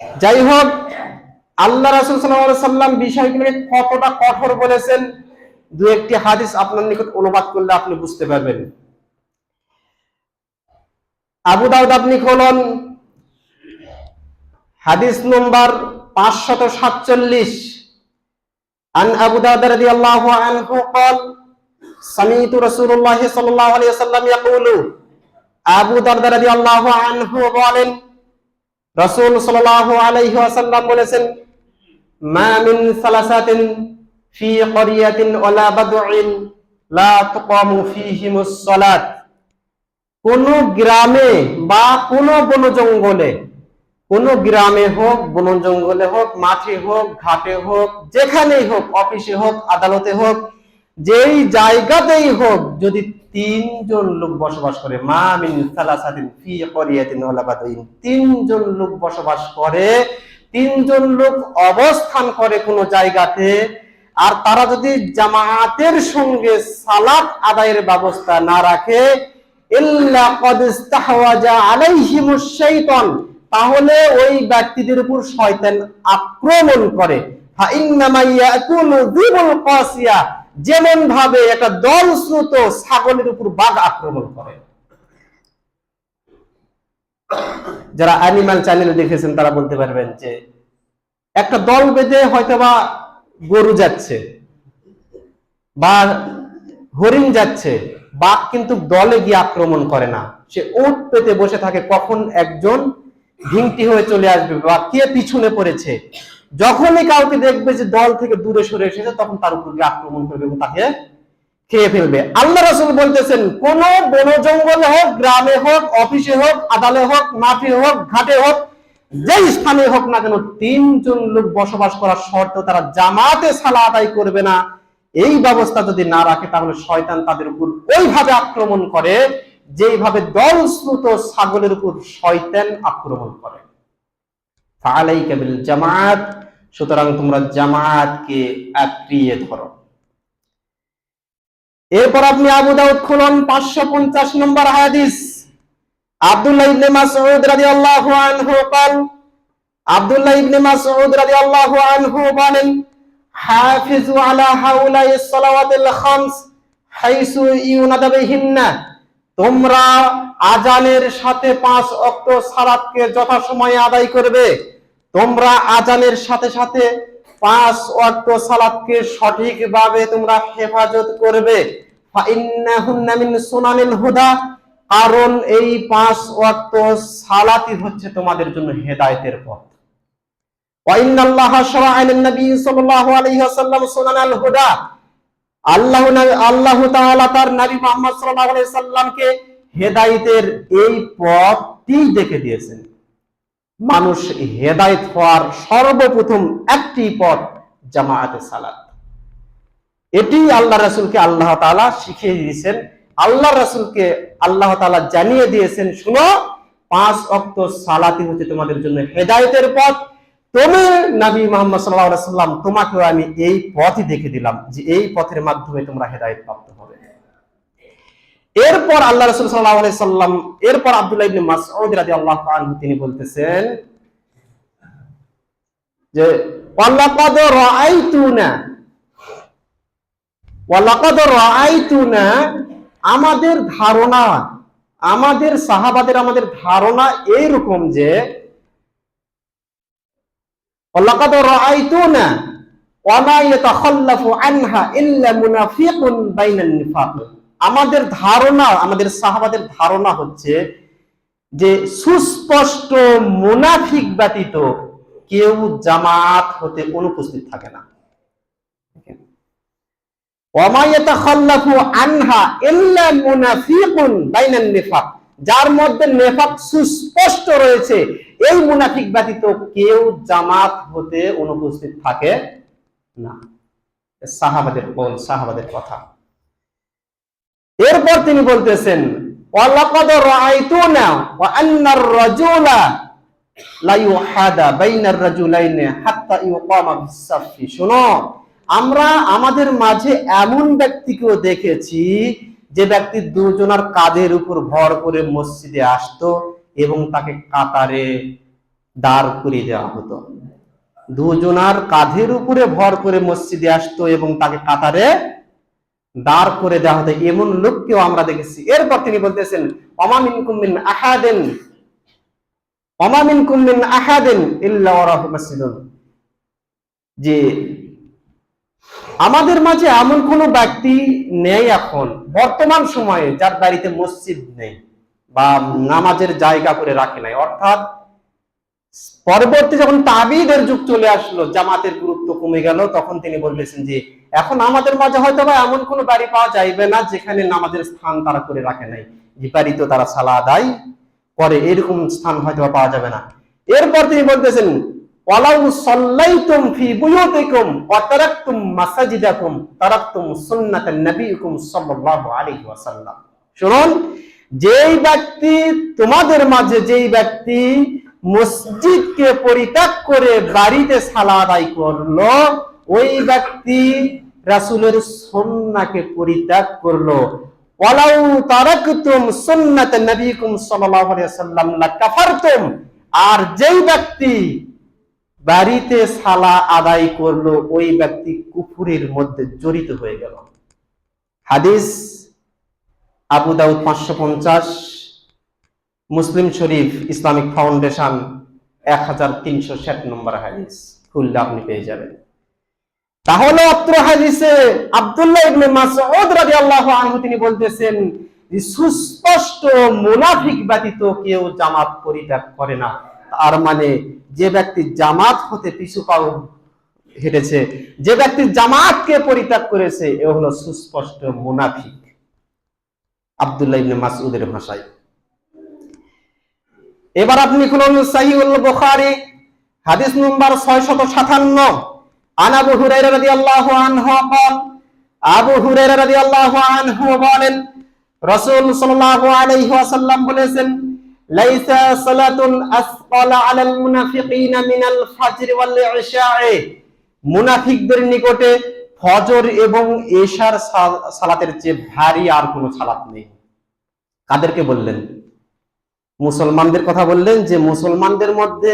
যাই হোক, আল্লাহ রাসূল সাল্লাল্লাহু আলাইহি সাল্লাম বিষয়গুলোকে কতটা কঠোর বলেছেন, দু একটি হাদিস আপনার নিকট অনুবাদ করলে আপনি বুঝতে পারবেন। আবু দাউদ আপনি খুলুন, হাদিস নম্বর 547। আন আবু দাউদ রাদিয়াল্লাহু আনহু قال سمعت رسول الله صلى الله عليه وسلم يقول, আবু দাউদ রাদিয়াল্লাহু আনহু বলেন, রাসূল সাল্লাল্লাহু আলাইহি ওয়াসাল্লাম বলেছেন, মা মিন সালাসাতিন ফি ক্বরিয়াতিন ওয়ালা বাদউইন লা তুকামু ফীহিমুস সালাত। কোন গ্রামে বা কোন বন জঙ্গলে, কোন গ্রামে হোক, বন জঙ্গলে হোক, মাঠে হোক, ঘাটে হোক, যেখানেই হোক, অফিসে হোক, আদালতে হোক, যেই জায়গাতেই হোক, যদি তিনজন লোক বসবাস করে, মা মিন সালাসাতিন ফি ক্বরিয়াতিন ওয়ালা বাদউইন, তিনজন লোক বসবাস করে, তিনজন লোক অবস্থান করে কোন জায়গাতে, আর তারা যদি জামাতের সঙ্গে সালাত আদায়ের ব্যবস্থা না রাখে, ইল্লা ক্বাদ ইস্তাহওয়াজা আলাইহিমুশ শাইতান, তাহলে ওই ব্যক্তিদের উপর শয়তান আক্রমণ করে। ফা ইন্নামা ইয়াকুলু যিবুল কাসিয়া, যেমন ভাবে একটা দলশ্রুত ছাগলের উপর বাঘ আক্রমণ করে। যারা অ্যানিমাল চ্যানেল দেখেছেন তারা বলতে পারবেন যে একটা দল বেঁধে হয়তোবা গরু যাচ্ছে বা হরিণ যাচ্ছে, বাঘ কিন্তু দলে গিয়ে আক্রমণ করে না, সে উট পেতে বসে থাকে কখন একজন ভিংটি হয়ে চলে আসবে বা কে পিছনে পড়েছে। যখনই কাউকে দেখবে যে দল থেকে দূরে সরে এসেছে, তখন তার উপর গিয়ে আক্রমণ করবে এবং তাকে খেয়ে ফেলবে। আল্লাহ রাসূল বলতেছেন, কোন বন জঙ্গলে হোক, গ্রামে হোক, অফিসে হোক, আদালতে হোক, মাঠে হোক, ঘাটে হোক, যেই স্থানে হোক না কেন, তিনজন লোক বসবাস করার শর্তে তারা জামাতে সালাত আদায় করবে না, এই ব্যবস্থা যদি না রাখে, তাহলে শয়তান তাদের উপর ওইভাবে আক্রমণ করে যেইভাবে দলশ্রুত ছাগলের উপর শয়তান আক্রমণ করে। ফালাইকা বিল জামাত, সুতরাং তোমরা জামাতকে আঁকড়িয়ে ধরো। এরপর আপনি আবু দাউদ খুলুন, 550 নম্বর হাদিস। আব্দুল্লাহ ইবনে মাসউদ রাদিয়াল্লাহু আনহু قال, আব্দুল্লাহ ইবনে মাসউদ রাদিয়াল্লাহু আনহু বলেন, হাফিজু আলা হাউলাইস সালাওয়াতিল খামস হাইসু ইউনাদা বিহিন্না, তোমরা আজানের সাথে 5 ওয়াক্ত সালাতকে যথাসময়ে আদায় করবে, তোমরা আজানের সাথে সাথে 5 ওয়াক্ত সালাতকে সঠিকভাবে তোমরা হেফাজত করবে। ফা ইন্নাহুন্না মিন সুনানিল হুদা, কারণ এই 5 ওয়াক্ত সালাতই হচ্ছে তোমাদের জন্য হেদায়েতের পথ। ওয়া ইন্নাল্লাহা শারা'a লিন-নবী সাল্লাল্লাহু আলাইহি ওয়াসাল্লাম সুনানাল হুদা, আল্লাহ তাআলা তার নবী মুহাম্মদ সাল্লাল্লাহু আলাইহি সাল্লামকে হেদায়েতের এই পথটি দেখে দিয়েছেন। মানুষ হেদায়েত হওয়ার সর্বপ্রথম একটি পথ জামাআতে সালাত। এটি আল্লাহ রাসূলকে আল্লাহ তাআলা শিখিয়ে দিয়েছেন, আল্লাহ রাসূলকে আল্লাহ তাআলা জানিয়ে দিয়েছেন, শুনো, 5 ওয়াক্ত সালাতই হচ্ছে তোমাদের জন্য হেদায়েতের পথ। তুমি নবী মুহাম্মদ সাল্লাল্লাহু আলাইহি সাল্লাম, তোমাকেও আমি এই পথই দেখে দিলাম যে এই পথের মাধ্যমে তোমরা হেদায়েত প্রাপ্ত হবে। এরপর আল্লাহ রাসূল সাল্লাল্লাহু আলাইহি সাল্লাম, এরপর আব্দুল্লাহ ইবনে মাসউদ রাদিয়াল্লাহু আনহু তিনি বলতেছেন যে ওয়ালাকাদ রাআইতুনা, আমাদের ধারণা, আমাদের সাহাবাদের আমাদের ধারণা এইরকম যে ওয়ালাকাদ রাআইতুনা ওয়া মা ইয়াতাখাল্লাফু আনহা ইল্লা মুনাফিকুন বাইনান নিফাক, আমাদের ধারণা, আমাদের সাহাবাদের ধারণা হচ্ছে যে সুস্পষ্ট মুনাফিক ব্যতীত কেউ জামাত হতে অনুপস্থিত থাকে না। ওয়া মা ইয়াতাখাল্লাফু আনহা ইল্লা মুনাফিকুন বাইনান নিফাক, যার মধ্যে নেফাক সুস্পষ্ট রয়েছে, এই মুনাফিক ব্যতীত কেউ জামাত হতে অনুপস্থিত থাকে না। সাহাবাদের কোন সাহাবাদের কথা। এরপর তিনি বলতেছেন ওয়ালাকাদ রাআইতুনা ওয়া আন্নার রাজুলা লা ইউহাদা বাইনার রাজুলাইনি হাত্তা ইউকামা বিস-সাফি, শুনো, আমরা আমাদের মাঝে এমন ব্যক্তিকেও দেখেছি যে ব্যক্তি দুজনের কাঁধের উপর ভর করে মসজিদে আসতো এবং তাকে কাতারে দাঁড় করিয়ে দেওয়া হতো। দুজনার কাঁধের উপরে ভর করে মসজিদে আসতো এবং তাকে কাতারে দাঁড় করে দেওয়া হতো। এমন লোককেও আমরা দেখেছি। এরপর তিনি বলতেছেন, ওমা মিনকুম মিন আহাদিন ওমা মিনকুম মিন আহাদিন ইল্লা ওয়ারাহু মাসজিদুন, যে আমাদের মাঝে এমন কোন ব্যক্তি নেই এখন বর্তমান সময়ে যার বাড়িতে মসজিদ নেই বা নামাজের জায়গা করে রাখে নাই। অর্থাৎ পরবর্তী যখন তাবিদের যুগ চলে আসলো, জামাতের গুরুত্ব কমে গেল, তখন তিনি বলতেছেন যে এখন আমাদের মাঝে হয়তো বা এমন কোন বাড়ি পাওয়া যাইবে না যেখানে নামাজের স্থান তারা করে রাখে নাই, যে বাড়িতে তারা সালাত আদায় করে, এরকম স্থান হয়তো পাওয়া যাবে না। এরপর তিনি বলতেছেন, ওয়ালাউ সাল্লাইতুম ফি বুয়ুতিকুম ওয়া তারাকতুম মাসাজিদাকুম তারাকতুম সুন্নাতান নবিয়িকুম সাল্লাল্লাহু আলাইহি ওয়াসাল্লাম। শুনুন, যেই ব্যক্তি তোমাদের মাঝে যেই ব্যক্তি মসজিদকে পরিত্যাগ করে বাড়িতে সালাত আদায় করলো, ওই ব্যক্তি রাসূলের সুন্নাহকে পরিত্যাগ করলো। ওয়ালাউ তারাকতুম সুন্নাতান নবিয়িকুম সাল্লাল্লাহু আলাইহি ওয়াসাল্লাম লাকাফারতুম, আর যেই ব্যক্তি বাড়িতে সালা আদায় করলো ওই ব্যক্তি কুফরের মধ্যে জড়িত হয়ে গেল। হাদিস আবু দাউদ 550, মুসলিম শরীফ ইসলামিক ফাউন্ডেশন 1360 নম্বর হাদিস, খুললে আপনি পেয়ে যাবেন। তাহলে অত্র হাদিসে আব্দুল্লাহ ইবনে মাসউদ রাদিয়াল্লাহু আনহু তিনি বলতেছেন যে সুস্পষ্ট মুনাফিক ব্যতীত কেউ জামাত পরিত্যাগ করে না। তার মানে যে ব্যক্তি জামাত হতে পিছু পাও হেঁটেছে, যে ব্যক্তি জামাতকে পরিত্যাগ করেছে, এ হলো সুস্পষ্ট মুনাফিক, আব্দুল্লাহ ইবনে মাসউদের ভাষায়। এবার আপনি খুলুন সহিহুল বুখারী, হাদিস নম্বর 657। আন আবু হুরায়রা রাদিয়াল্লাহু আনহু قال, আবু হুরায়রা রাদিয়াল্লাহু আনহু বলেন, রাসূল সাল্লাল্লাহু আলাইহি ওয়াসাল্লাম বলেছেন, লাইসা সালাতুন আসqala আলাল মুনাফিকিনা মিনাল ফাজর ওয়াল ইশা'i, মুনাফিকদের নিকটে ফজর এবং ইশার সালাতের চেয়ে ভারী আর কোনো সালাত নেই। কাদেরকে বললেন? মুসলমানদের কথা বললেন, যে মুসলমানদের মধ্যে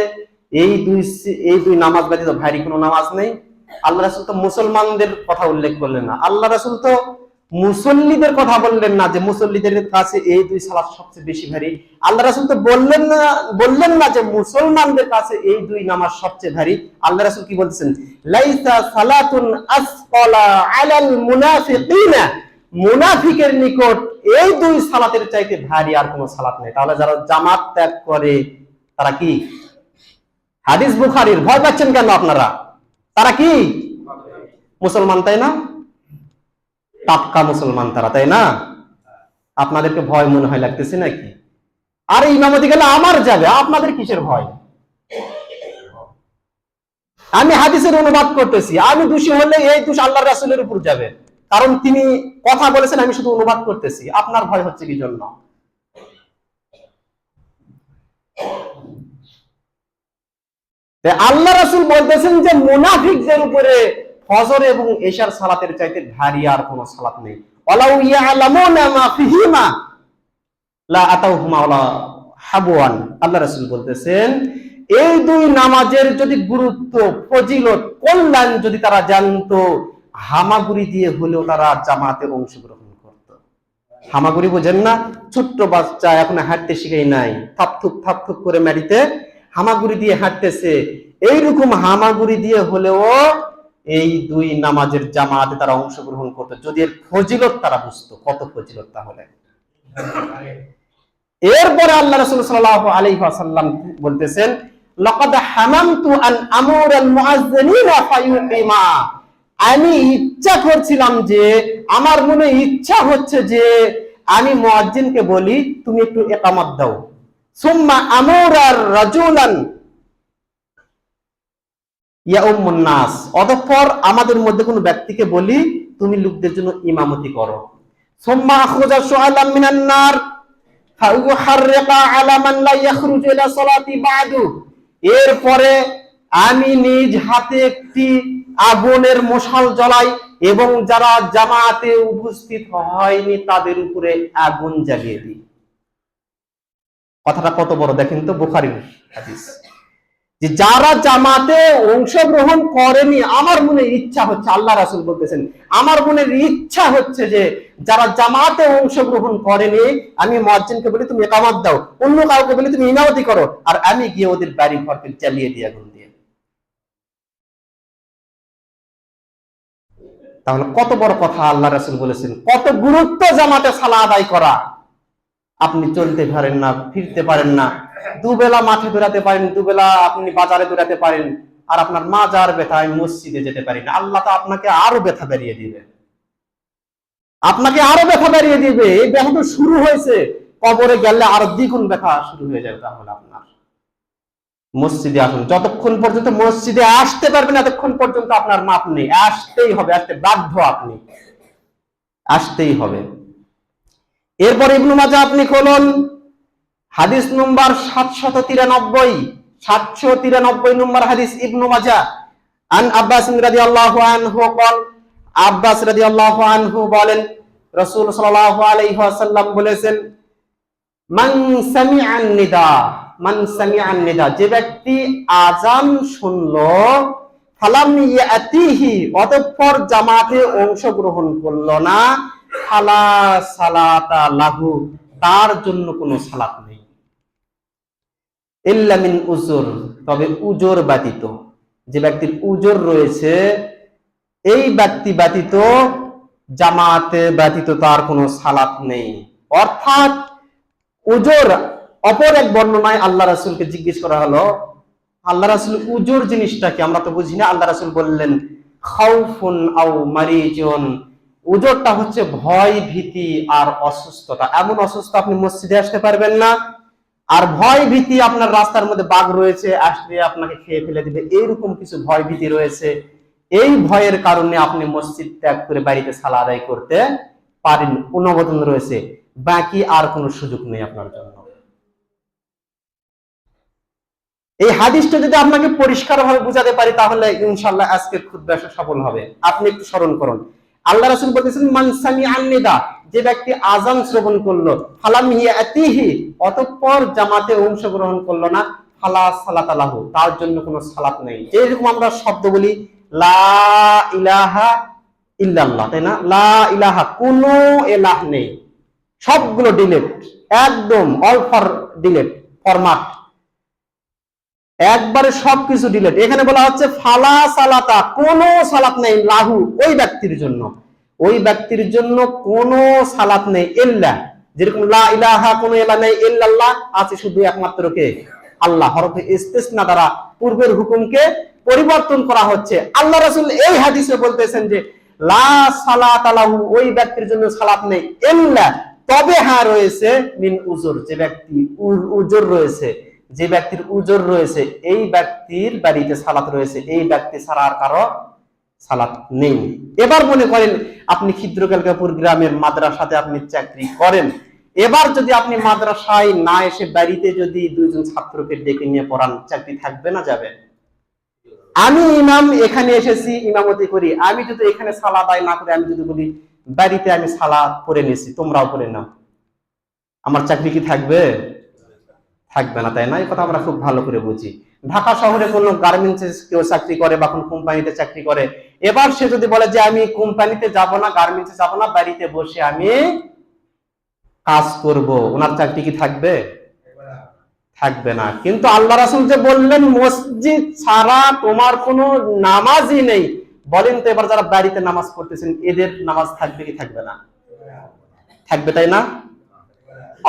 এই দুই নামাজ ব্যতীত ভারী কোনো নামাজ নেই। আল্লাহ রাসূল তো মুসলমানদের কথা উল্লেখ করলেন না, আল্লাহ রাসূল তো মুসল্লিদের কথা বললেন না যে মুসল্লিদের কাছে এই দুই সালাত সবচেয়ে বেশি ভারী। আল্লাহ রাসূল তো বললেন না যে মুসলমানদের কাছে এই দুই নামাজ সবচেয়ে ভারী। আল্লাহ রাসূল কি বলতেছেন? লাইসা সালাতুন আসqala আলাল মুনাফিকিনা, মুনাফিকের নিকট এই দুই সালাতের চাইতে ভারী আর কোনো সালাত নেই। তাহলে যারা জামাত ত্যাগ করে তারা কি? হাদিস বুখারীর। ভয় পাচ্ছেন কেন আপনারা? তারা কি? মুসলমান, তাই না? টাটকা মুসলমান তারা, তাই না? আপনাদেরকে ভয় মনে হয় লাগতেছে নাকি? আরে ইমামতি গেলে আমার যাবে, আপনাদের কিসের ভয়? আমি হাদিসের অনুবাদ করতেছি, আমি দোষী হলে এই দোষ আল্লাহর রাসূলের উপর যাবে, কারণ তিনি কথা বলেছেন, আমি শুধু অনুবাদ করতেছি। আপনার ভয় হচ্ছে কি জন্য? আল্লাহ রাসূল বলতেছেন যে মুনাফিকদের উপরে ফজর এবং ইশার সালাতের চাইতে ভারী আর কোনো সালাত নেই। ওয়ালাউ ইয়ালামুনা মা ফিহিমা লা আতাউহুমা ওয়ালা হাবওয়ান। আল্লাহ রাসূল বলতেছেন এই দুই নামাজের যদি গুরুত্ব, ফজিলত, কল্যাণ যদি তারা জানতো, হামাগুড়ি দিয়ে হলেও তারা জামাতে অংশগ্রহণ করত। হামাগুড়ি বোঝেন না? ছোট্ট বাচ্চা এখন হাঁটতে শিখেই নাই, থাপথুপ করে মাটিতে হামাগুড়ি দিয়ে হাঁটতেছে, এইরকম হামাগুড়ি দিয়ে হলেও এই দুই নামাজের জামাতে তারা অংশগ্রহণ করতো, যদি এর ফজিলত তারা বুঝতো। কত ফজিলত! তাহলে এরপরে আল্লাহ রাসূল সাল্লাল্লাহু আলাইহি ওয়াসাল্লাম বলতেছেন, লাকাদ হামামতু আন আমুরাল মুআজ্জিনিনা ফায়ুকিমা, আমি ইচ্ছা করছিলাম যে, আমার মনে ইচ্ছা হচ্ছে যে আমি মুয়াজ্জিনকে বলি তুমি একটু ইকামত দাও। সুম্মা আমুরার রাজুলান ইয়াউমুন নাস, অতঃপর আমাদের মধ্যে কোন ব্যক্তিকে বলি তুমি লোকদের জন্য ইমামতি করো। সুম্মা আখরাজা শুআলাম মিনান নার ফায়ুহাররিকা আলা মান লা ইয়াখরুজু ইলা সালাতি বাদু, এরপরে আমি নিজ হাতে একটি আগুনের মশাল জ্বালাই এবং যারা জামাতে উপস্থিত হয়নি তাদের উপরে আগুন জ্বালিয়ে দিই। কথাটা কত বড় দেখেন তো, বুখারীর হাদিস। যে যারা জামাতে অংশগ্রহণ করেনি, আমার মনে ইচ্ছা হচ্ছে, আল্লাহ রাসূল বলতেছেন, আমার মনের ইচ্ছা হচ্ছে যে যারা জামাতে অংশগ্রহণ করেনি, আমি মুয়াজ্জিনকে বলি তুমি ইকামত দাও, অন্য কাউকে বলি তুমি ইমামতি করো, আর আমি গিয়ে ওদের বাড়ি ঘরকে জ্বালিয়ে দিয়ে আগুন দিয়ে। তাহলে কত বড় কথা আল্লাহ রাসূল বলেছেন, কত গুরুত্ব জামাতে সালাত আদায় করা। আপনি চলতে পারেন না, ফিরতে পারেন না, দুবেলা মাঠে দৌড়াতে পারেন, দুবেলা আপনি বাজারে দৌড়াতে পারেন, আর আপনার মাজার ব্যথা, আমি মসজিদে যেতে পারি না, আল্লাহ তো আপনাকে আরো ব্যথা বাড়িয়ে দিবে, আপনাকে আরো ব্যথা বাড়িয়ে দিবে। এই ব্যথা তো শুরু হয়েছে, কবরে গেলে আরো দ্বিগুণ ব্যথা শুরু হয়ে যাবে। তাহলে আপনার মসজিদে আসুন, যতক্ষণ পর্যন্ত মসজিদে আসতে পারবেন এতক্ষণ পর্যন্ত আপনার মাপ নেই, আসতেই হবে, আসতে বাধ্য, আপনি আসতেই হবে। এরপর ইবনু মাজাহ আপনি খুলুন, হাদিস নম্বর 793 নম্বর হাদিস, ইবনু মাজাহ। আন আব্বাস রাদিয়াল্লাহু আনহু قال, আব্বাস রাদিয়াল্লাহু আনহু বলেন, রাসূল সাল্লাল্লাহু আলাইহি ওয়াসাল্লাম বলেছেন, মান সামিআন নিদা, মান সামিআন নিদা, যে ব্যক্তি আযান শুনলো, ফালাম ইয়াতিহি, অতঃপর জামাতে অংশগ্রহণ করলো না, ফালা সালাতা লাহু, তার জন্য কোনো সালাত নেই, ইল্লা মিন উযর, তবে উযর ব্যতীত। যে ব্যক্তির উযর রয়েছে, এই ব্যক্তি ব্যতীত, জামাতে ব্যতীত তার কোনো সালাত নেই। অর্থাৎ উযর, অপর এক বর্ণনায় আল্লাহ রাসূলকে জিজ্ঞেস করা হলো, আল্লাহ রাসূল উযর জিনিসটা কি, আমরা তো বুঝি না। আল্লাহ রাসূল বললেন, খাউফুন আও মারিজুন, উযরটা হচ্ছে ভয়, ভীতি আর অসুস্থতা। এমন অসুস্থ আপনি মসজিদে আসতে পারবেন না, আর ভয় ভীতি, আপনার রাস্তার মধ্যে বাঘ রয়েছে, আসলে আপনাকে খেয়ে ফেলে দিবে, এইরকম কিছু ভয় ভীতি রয়েছে, এই ভয়ের কারণে আপনি মসজিদ ত্যাগ করে বাড়িতে সালাত আদায় করতে পারেন, অনুমোদন রয়েছে, বাকি আর কোনো সুযোগ নেই আপনার জন্য। এই হাদিসটা যদি আপনাকে পরিষ্কারভাবে বুঝাতে পারি, তাহলে ইনশাআল্লাহ আজকের খুতবা সফল হবে। আপনি একটু স্মরণ করুন, আল্লাহ রাসূল বলেছেন, মান সামিআন নিদা, যে ব্যক্তি আযান শ্রবণ করলো, ফালাম ইয়াতিহি, অতঃপর জামাতে অংশগ্রহণ করলো না, ফালা সালাতা লাহু, তার জন্য কোনো সালাত নেই। যেরকম আমরা শব্দ বলি লা ইলাহা ইল্লাল্লাহ, তাই না? লা ইলাহা, কোনো ইলাহ নেই, সবগুলো ডিলিট, একদম অল ফর ডিলিট ফরম্যাট, একবারে সবকিছু ডিলিট। এখানে বলা হচ্ছে ফালা সালাতা, কোনো সালাত নেই, লাহু, ওই ব্যক্তির জন্য, ওই ব্যক্তির জন্য কোনো সালাত নেই, ইল্লা, যেরকম লা ইলাহা, কোনো ইলাহ নেই, ইল্লাল্লাহ, আছে শুধু একমাত্র কে, আল্লাহ। হরফে ইস্তিসনা দ্বারা পূর্বের হুকুমকে পরিবর্তন করা হচ্ছে। আল্লাহ রাসূল এই হাদিসে বলতেছেন যে লা সালাতা লাহু, ওই ব্যক্তির জন্য সালাত নেই, ইল্লা, তবে হ্যাঁ রয়েছে, মিন উযর, যে ব্যক্তি উযর রয়েছে, যে ব্যক্তির উযর রয়েছে, এই ব্যক্তির বাড়িতে সালাত রয়েছে, এই ব্যক্তি ছাড়া আর কারো সালাত নেই। এবার মনে করেন আপনি খিদ্রকালকাপুর গ্রামের মাদ্রাসাতে আপনি চাকরি করেন, এবার যদি আপনি মাদ্রাসায় না এসে বাড়িতে যদি দুইজন ছাত্রকে ডেকে নিয়ে পড়ান, চাকরি থাকবে না যাবে? আমি ইমাম, এখানে এসেছি ইমামতি করি, আমি যদি এখানে সালাত আদায় না করে আমি যদি বলি বাড়িতে আমি সালাত পড়ে নিয়েছি, তোমরাও পড়ে নাও, আমার চাকরি কি থাকবে? থাকবে না, তাই না? এই কথা আমরা খুব ভালো করে বুঝি। ঢাকা শহরে কোনো গার্মেন্টসে কেউ চাকরি করে বা কোনো কোম্পানিতে চাকরি করে, এবার সে যদি বলে যে আমি কোম্পানিতে যাব না, গার্মেন্টসে যাব না, বাড়িতে বসে আমি কাজ করব, ওনার চাকরি কি থাকবে? থাকবে না। কিন্তু আল্লাহ রাসূল যে বললেন মসজিদ ছাড়া তোমার কোনো নামাজই নেই, বলেন তো এবার যারা বাড়িতে নামাজ পড়তেছেন এদের নামাজ থাকবে কি থাকবে না? থাকবে, তাই না?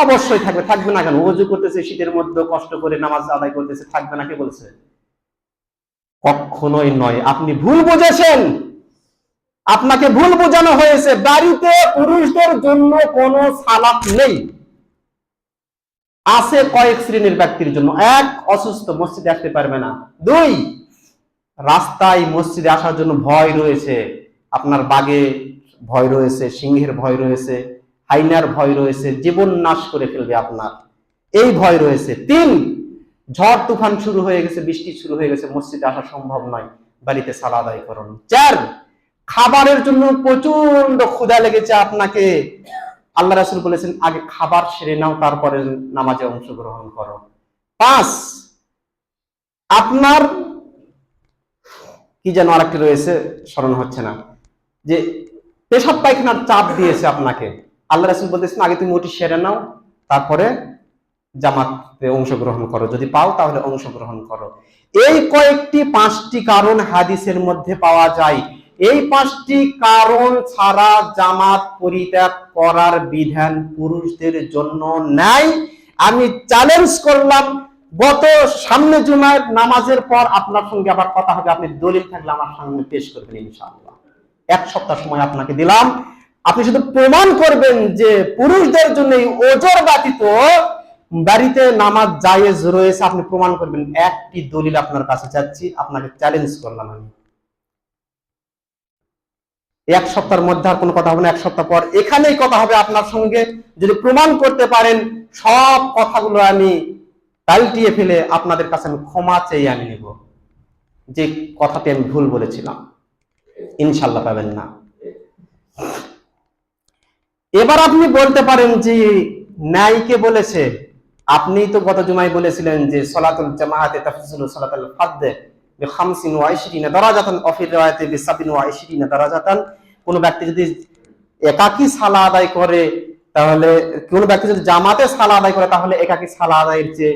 অবশ্যই থাকবে। থাকবে না কেন? ওযু করতেছে শীতের মধ্যে, কষ্ট করে নামাজ আদায় করতেছে, থাকবে না কে বলছে? কখনোই নয়। আপনি ভুল বুঝেছেন, আপনাকে ভুল বোঝানো হয়েছে। বাড়িতে পুরুষদের জন্য কোনো সালাত নেই, আছে কয়েক শ্রেণীর ব্যক্তির জন্য। এক, অসুস্থ, মসজিদে আসতে পারবে না। দুই, রাস্তায় মসজিদে আসার জন্য ভয় রয়েছে, আপনার বাঘে ভয় রয়েছে, সিংহের ভয় রয়েছে, হাইনার ভয় রয়েছে, জীবন নাশ করে ফেলবে আপনার, এই ভয় রয়েছে। তিন, ঝড় তুফান শুরু হয়ে গেছে, বৃষ্টি শুরু হয়ে গেছে, মসজিদে আসা সম্ভব নয়, বাড়িতে সালাত আদায় করুন। চার, খাবারের জন্য প্রচন্ড ক্ষুধা লেগেছে আপনাকে, আল্লাহ রাসূল বলেছেন আগে খাবার সেরে নাও, তারপরে নামাজে অংশগ্রহণ করো। পাঁচ, আপনার কি যেন আরেকটি রয়েছে, স্মরণ হচ্ছে না, যে পেশাব পায়খানার চাপ দিয়েছে আপনাকে, আল্লাহ রাসূল বলতেছেন আগে তুমি ওটি সেরে নাও, তারপরে জামাতে অংশগ্রহণ করো, যদি পাও তাহলে অংশগ্রহণ করো। এই কয়েকটি 5টি কারণ হাদিসের মধ্যে পাওয়া যায়। এই 5টি কারণ ছাড়া জামাত পরিত্যাগ করার বিধান পুরুষদের জন্য নাই। আমি চ্যালেঞ্জ করলাম, গত সামনে জুমার নামাজের পর আপনার সঙ্গে আবার কথা হবে, আপনি দলিল থাকলে আমার সামনে পেশ করবেন ইনশাআল্লাহ। 1 সপ্তাহ সময় আপনাকে দিলাম, আপনি শুধু প্রমাণ করবেন যে পুরুষদের জন্য এই ওজর ব্যতীত বাড়িতে নামাজ জায়েজ রয়েছে, আপনি প্রমাণ করবেন। একটি দলিল আপনার কাছে চাচ্ছি, আপনাকে চ্যালেঞ্জ করলাম আমি। 1 সপ্তাহের মধ্যে আর কোনো কথা হবে না, 1 সপ্তাহ পর এখানেই কথা হবে আপনার সঙ্গে। যদি প্রমাণ করতে পারেন, সব কথাগুলো আমি পাল্টিয়ে ফেলে আপনাদের কাছে আমি ক্ষমা চেয়ে আমি নিব, যে কথাটি আমি ভুল বলেছিলাম। ইনশাল্লাহ পাবেন না। এবার আপনি বলতে পারেন যে ন্যায়কে বলেছে, আপনি তো গত জুমায় বলেছিলেন যে সালাতুল জামাআতে তাফজিলু সালাতুল ফারদ ব25 দারাজাতান ওয়া ফি রিওয়ায়াতি ব27 দারাজাতান। কোন ব্যক্তি যদি একাকী সালাত আদায় করে, তাহলে কোন ব্যক্তি যদি জামাতে সালাত আদায় করে, তাহলে একাকী সালাত আদায়ের চেয়ে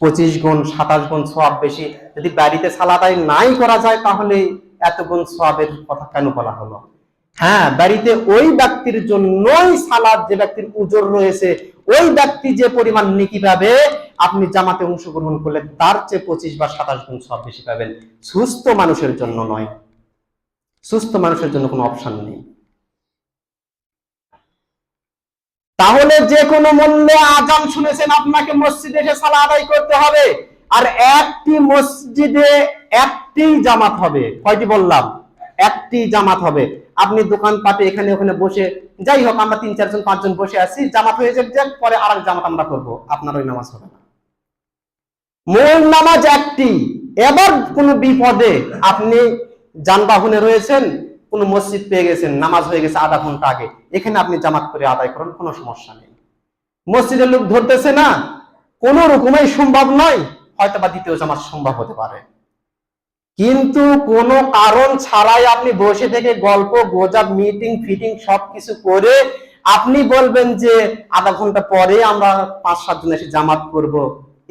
25 গুণ 27 গুণ সওয়াব বেশি। যদি বাড়িতে সালাত আদায় নাই করা যায়, তাহলে এত গুণ সওয়াবের কথা কেন বলা হলো? হ্যাঁ, বাড়িতে ওই ব্যক্তির জন্যই সালাত, যে ব্যক্তির উজর রয়েছে, ওই ব্যক্তি যে পরিমাণ নেকি পাবে, আপনি জামাতে অংশগ্রহণ করলে তার চেয়ে 25 বা 27 গুণ সব বেশি পাবেন। সুস্থ মানুষের জন্য নয়, সুস্থ মানুষের জন্য কোনো অপশন নেই। তাহলে যে কোনো মূল্যে আজান শুনেছেন, আপনাকে মসজিদে এসে সালাত আদায় করতে হবে। আর একটি মসজিদে একটি জামাত হবে। কয়টি বললাম? একটি জামাত হবে। আপনি দোকানপাটে এখানে ওখানে বসে, যাই হোক, আমরা 3-4 জন 5 জন বসে আছি, জামাত হয়ে যাক, পরে আরেক জামাত আমরা করব, আপনার ওই নামাজ হবে না। মূল নামাজ একটি। এবার কোন বিপদে আপনি যানবাহনে রয়েছেন, কোন মসজিদ পেয়ে গেছেন, নামাজ হয়ে গেছে আধা ঘন্টা আগে, এখানে আপনি জামাত করে আদায় করেন, কোনো সমস্যা নেই। মসজিদের লোক ধরতেছে না, কোন রকমই সম্ভব নয়, হয়তো বা দ্বিতীয় জামাত সম্ভব হতে পারে। কিন্তু কোন কারণ ছাড়াই আপনি বসে থেকে গল্প গোজব মিটিং ফিটিং সবকিছু করে আপনি বলবেন যে আধা ঘন্টা পরে আমরা 5-7 জন এসে জামাত করব,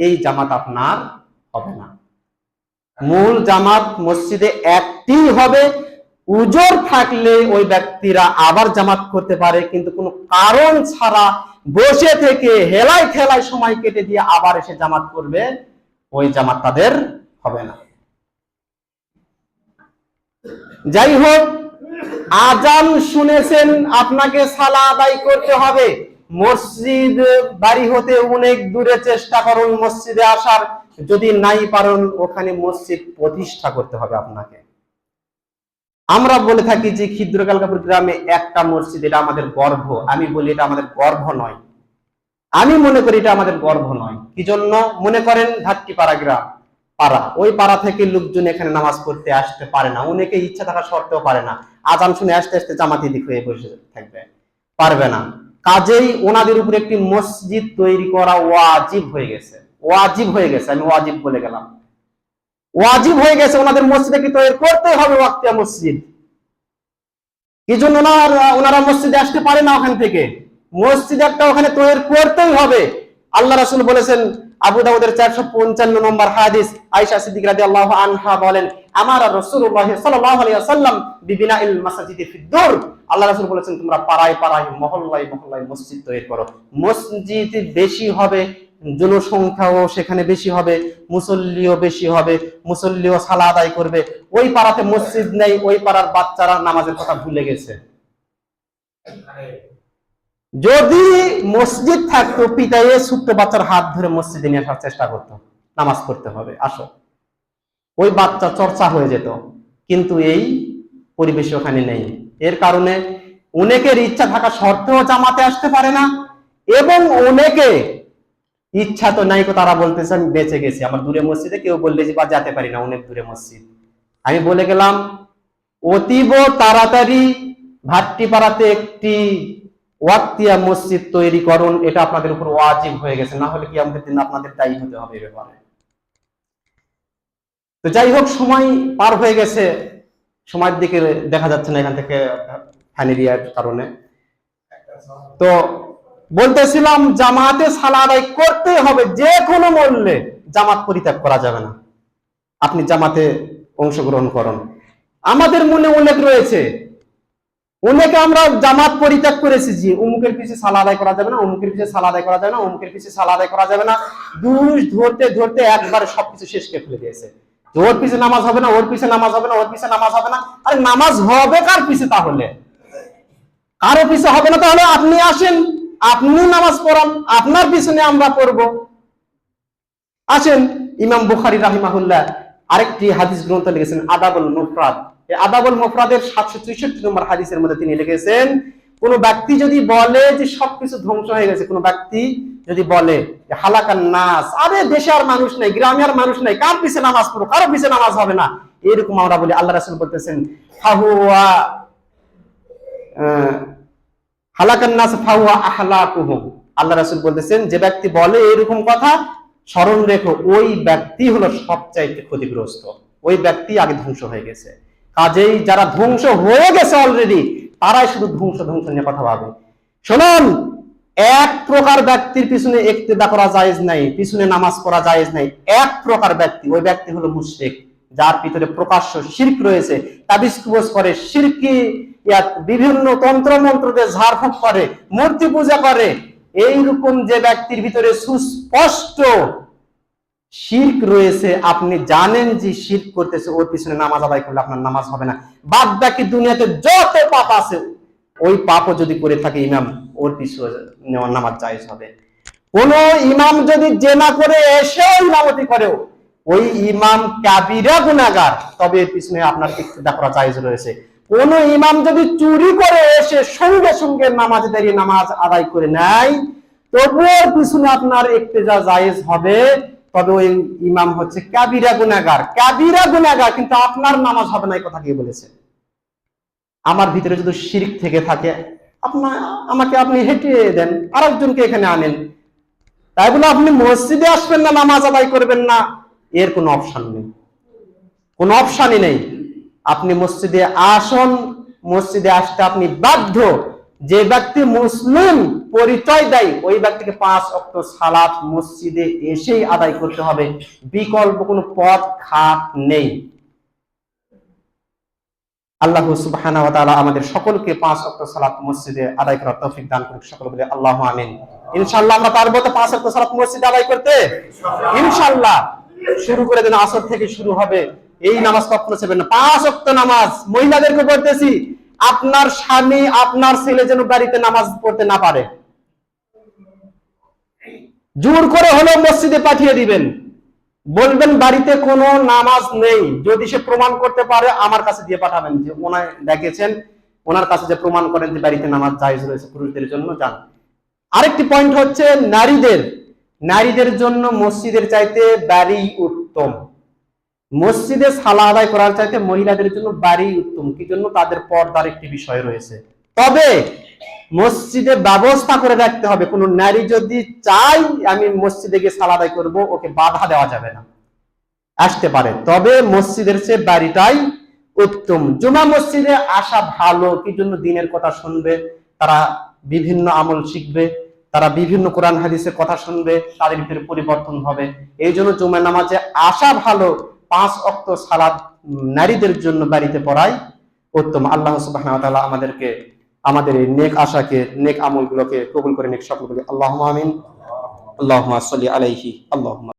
এই জামাত আপনার হবে না। মূল জামাত মসজিদে একটি হবে। উজর থাকলে ওই ব্যক্তিরা আবার জামাত করতে পারে, কিন্তু কোনো কারণ ছাড়া বসে থেকে হেলায় ঠেলায় সময় কেটে দিয়ে আবার এসে জামাত করবে, ওই জামাত তাদের হবে না। যাই হোক, আজান শুনেছেন, আপনাকে সালাত আদায় করতে হবে। মসজিদ বাড়ি হতে অনেক দূরে, চেষ্টা করুন মসজিদে আসার। যদি নাই পারেন, ওখানে মসজিদ প্রতিষ্ঠা করতে হবে আপনাকে। আমরা বলে থাকি যে ক্ষিদ্র কালকাপুর গ্রামে একটা মসজিদ, এটা আমাদের গর্ব। আমি বলি এটা আমাদের গর্ব নয়, আমি মনে করি এটা আমাদের গর্ব নয়। কি জন্য? মনে করেন ভাট্টিপাড়া গ্রাম, পাড়া, ওই পাড়া থেকে লোকজন এখানে নামাজ পড়তে আসতে পারে না, অনেকে ইচ্ছা থাকা সত্ত্বেও পারে না। আজান শুনে আসতে আসতে জামাতি দিক হয়ে বসে থাকবে, পারবে না। কাজেই ওনাদের উপর একটি মসজিদ তৈরি করা ওয়াজিব হয়ে গেছে। ওয়াজিব হয়ে গেছে, আমি ওয়াজিব বলে গেলাম, ওয়াজিব হয়ে গেছে। ওনাদের মসজিদে কি তৈরি করতে হবে, ওয়াক্তিয়া মসজিদ। কি জন্য ওনারা মসজিদে আসতে পারে না? ওখান থেকে মসজিদ একটা ওখানে তৈরি করতেই হবে। আল্লাহ রাসূল বলেছেন, আবু দাউদের 455 নম্বর হাদিস, আয়েশা সিদ্দিকা রাদিয়াল্লাহু আনহা বলেন, আমারা রাসূলুল্লাহ সাল্লাল্লাহু আলাইহি ওয়াসাল্লাম বিবিনাইল মাসাজিদি ফিদ-দুর। আল্লাহ রাসূল বলেছেন, তোমরা পাড়ায় পাড়ায় মহল্লায় মহল্লায় মসজিদ তৈরি করো। মসজিদ বেশি হবে, জনসংখ্যাও সেখানে বেশি হবে, মুসল্লিও বেশি হবে, মুসল্লিও সালাত আদায় করবে। ওই পাড়াতে মসজিদ নেই, ওই পাড়ার বাচ্চারা নামাজের কথা ভুলে গেছে। যদি মসজিদ থাকতো, পিতায়ে ছোট্ট বাচ্চার হাত ধরে মসজিদে নিয়ে আসার চেষ্টা করতো, নামাজ পড়তে হবে আসো, ওই বাচ্চা চর্চা হয়ে যেত। কিন্তু এই পরিবেশ ওখানে নেই। এর কারণে অনেকের ইচ্ছা থাকা সত্ত্বেও জামাতে আসতে পারে না, এবং অনেকে ইচ্ছা তো নাই, তারা বলতেছে আমি বেঁচে গেছি, আমার দূরে মসজিদে কেউ বললে যে বা যেতে পারি না, অনেক দূরে মসজিদ। আমি বলে গেলাম, অতীব তাড়াতাড়ি ভাট্টিপাড়াতে একটি ওয়াক্তিয়া মসজিদ তৈরি করুন, এটা আপনাদের উপর ওয়াজিব হয়ে গেছে। না হলে কিয়ামতের দিন আপনাদের দায়ী হতে হবে এ ব্যাপারে। তো যাই হোক, সময় পার হয়ে গেছে, সময়ের দিকে দেখা যাচ্ছে না এখান থেকে ফ্যানেরিয়ার কারণে। তো বলতেছিলাম জামাতে সালাত আদায় করতে হবে, যে কোনো মূল্যে জামাত পরিত্যাগ করা যাবে না। আপনি জামাতে অংশগ্রহণ করুন। আমাদের মনে অনেক রয়েছে, অনেকে আমরা জামাত পরিত্যাগ করেছি, যে অমুকের পিছে সালাত আদায় করা যাবে না, অমুকের পিছে সালাত আদায় করা যাবে না, অমুকের পিছে সালাত আদায় করা যাবে না। দুষ ধরতে ধরতে একবার সবকিছু শেষ করে ফেলে দিয়েছে। ওর পিছে নামাজ হবে না, ওর পিছে নামাজ হবে না, ওর পিছে নামাজ হবে না। আরে নামাজ হবে কার পিছে? তাহলে কারো পিছে হবে না, তাহলে আপনি আসেন, আপনি নামাজ পড়ান, আপনার পিছনে আমরা পড়ব। আসেন, ইমাম বুখারী রাহিমাহুল্লাহ আরেকটি হাদিস গ্রন্থ লিখেছেন আদাবুল মুফরাদ। এই আদাবুল মুফরাদের 764 নম্বর হাদিসের মধ্যে তিনি লিখেছেন, কোন ব্যক্তি যদি বলে যে সবকিছু ধ্বংস হয়ে গেছে, কোন ব্যক্তি যদি বলে হালাকান নাস, আরে দেশে আর মানুষ নাই, গ্রামে আর মানুষ নাই, কার পিছে নামাজ পড়ো, কারো পিছে নামাজ হবে না, এরকম আমরা বলি, আল্লাহ রাসূল বলতেছেন ফাহুয়া হালাকান নাস ফাহুয়া আহলাকুহুম। আল্লাহ রাসূল বলতেছেন, যে ব্যক্তি বলে এরকম কথা, স্মরণ রেখো ওই ব্যক্তি হলো সবচাইতে ক্ষতিগ্রস্ত, ওই ব্যক্তি আগে ধ্বংস হয়ে গেছে। কাজেই যারা ধ্বংস হয়ে গেছে অলরেডি, তারাই শুধু ধ্বংস ধ্বংস নিয়ে কথা ভাবে। শুনুন, এক প্রকার ব্যক্তির পিছনে ইক্তেদা করা জায়েজ নাই, পিছনে নামাজ পড়া জায়েজ নাই। এক প্রকার ব্যক্তি, ওই ব্যক্তি হলো মুশরিক, যার ভিতরে প্রকাশ্য শিরক রয়েছে, তাবিজ কবজ করে, শিরকিয়াত, বিভিন্ন তন্ত্র মন্ত্র দিয়ে ঝাড়ফুঁক করে, মূর্তি পূজা করে। এইরকম যে ব্যক্তির ভিতরে সুস্পষ্ট শিরক রয়েছে, আপনি জানেন যে শিরক করতেছে, ওর পিছনে নামাজ আদায় করলে আপনার নামাজ হবে না। বাদ বাকি দুনিয়াতে যত পাপ আছে, ওই পাপও যদি করে থাকে ইমাম, ওর পিছনে নামাজ জায়েজ হবে। কোন ইমাম যদি জেনা করে এসেও ইমামতি করেও, ওই ইমাম কাবিরা গুনাহগার, তবে এর পিছনে আপনার ইক্তেদা করা জায়েজ রয়েছে। কোন ইমাম যদি চুরি করে এসে সঙ্গে সঙ্গে নামাজে দাঁড়িয়ে নামাজ আদায় করে নেয়, তবুও এর পিছনে আপনার ইক্তেদা জায়েজ হবে, তবে ওই ইমাম হচ্ছে কাবিরা গুনাহগার, কাবিরা গুনাহগার, কিন্তু আপনার নামাজ হবে না। এই কথা কে বলেছে? আমার ভিতরে যদি শিরক থেকে থাকে, আমাকে আপনি হেঁটিয়ে দেন, আরেকজনকে এখানে আনেন। তাই বলে আপনি মসজিদে আসবেন না, নামাজ আদায় করবেন না, এর কোনো অপশন নেই, কোনো অপশনই নেই। আপনি মসজিদে আসুন, মসজিদে আসতে আপনি বাধ্য। যে ব্যক্তি মুসলিম পরিচয় দেয়, ওই ব্যক্তিকে 5 ওয়াক্ত সালাত মসজিদে এসেই আদায় করতে হবে, বিকল্প কোনো পথ ঘাট নেই। আল্লাহ সুবহানাহু ওয়া তাআলা আমাদের সকলকে 5 ওয়াক্ত সালাত মসজিদে আদায় করার তৌফিক দান করুন। সকলে বলে আল্লাহুম্মা আমিন। ইনশাআল্লাহ আমরা পারবো তো 5 ওয়াক্ত সালাত মসজিদে আদায় করতে? ইনশাআল্লাহ। শুরু করে দেন, আসর থেকে শুরু হবে, এই নামাজ কখনো ছেড়বেন না। 5 ওয়াক্ত নামাজ মহিলাদেরকে বলতেছি, আপনার স্বামী, আপনার ছেলে যেন বাড়িতে নামাজ পড়তে না পারে, জোর করে হলেও মসজিদে পাঠিয়ে দিবেন। বলবেন বাড়িতে কোনো নামাজ নেই, যদি সে প্রমাণ করতে পারে আমার কাছে দিয়ে পাঠাবেন, যে ওনায় দেখেছেন, ওনার কাছে যে প্রমাণ করেন যে বাড়িতে নামাজ জায়েজ রয়েছে পুরুষদের জন্য, যান। আরেকটি পয়েন্ট হচ্ছে নারীদের জন্য মসজিদের চাইতে বাড়ি উত্তম। মসজিদে সালাত আদায় করার চাইতে মহিলাদের জন্য বাড়ি উত্তম। কি জন্য? তাদের পর্দার একটি বিষয় রয়েছে। তবে মসজিদে ব্যবস্থা করে রাখতে হবে, কোন নারী যদি চায় আমি মসজিদে গিয়ে সালাত আদায় করবো, ওকে বাধা দেওয়া যাবে না, আসতে পারে, তবে মসজিদের চেয়ে বাড়িটাই উত্তম। জুমা মসজিদে আসা ভালো, কি জন্য? দিনের কথা শুনবে, তারা বিভিন্ন আমল শিখবে, তারা বিভিন্ন কোরআন হাদিসের কথা শুনবে, তাদের ভিতরে পরিবর্তন হবে। এই জন্য জুমা নামাজে আসা ভালো। 5 ওয়াক্ত সালাত নারীদের জন্য বাড়িতে পড়াই উত্তম। আল্লাহ সুবহানাহু ওয়া তাআলা আমাদেরকে আমাদের এই নেক আশাকে, নেক আমলগুলোকে কবুল করে নেক সকলকে। আল্লাহুম্মা আমিন। আল্লাহুম্মা সাল্লি আলাইহি। আল্লাহুম্মা